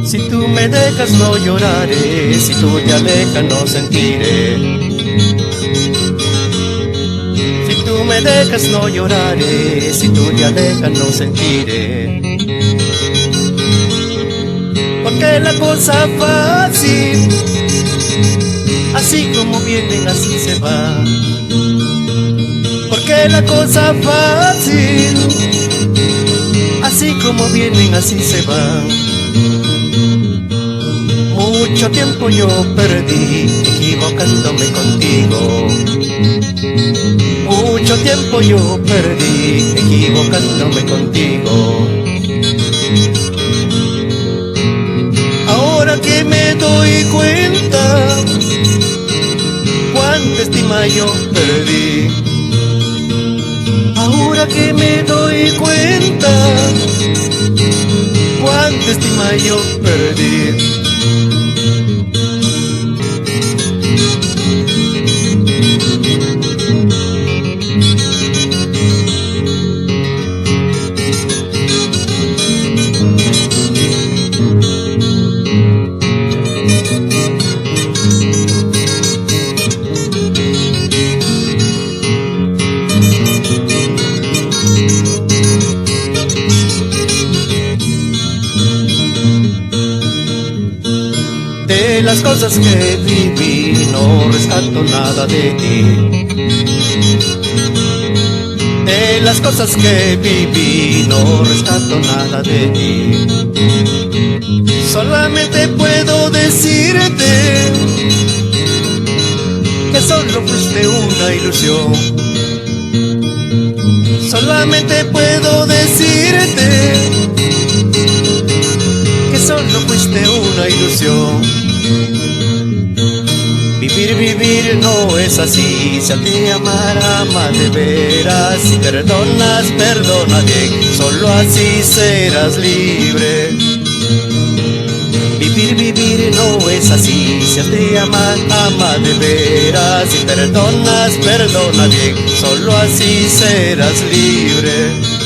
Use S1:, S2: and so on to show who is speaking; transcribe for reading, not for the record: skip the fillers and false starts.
S1: Si tú me dejas no lloraré, si tú te alejas no sentiré. Si tú me dejas no lloraré, si tú te alejas no sentiré. Porque la cosa fácil, así como vienen así se va. Porque la cosa fácil, así como vienen así se van. Mucho tiempo yo perdí equivocándome contigo. Mucho tiempo yo perdí equivocándome contigo. Ahora que me doy cuenta cuánta estima yo perdí. Ahora que me doy cuenta cuánta estima yo perdí. De las cosas que viví no rescato nada de ti. De las cosas que viví no rescato nada de ti. Solamente puedo decirte que solo fuiste una ilusión. Solamente puedo decirte que solo fuiste una ilusión. Vivir no es así, si a ti amar, ama de veras. Si perdonas, perdona bien, solo así serás libre. Vivir no es así, si a ti amar, ama de veras. Si perdonas, perdona bien, solo así serás libre.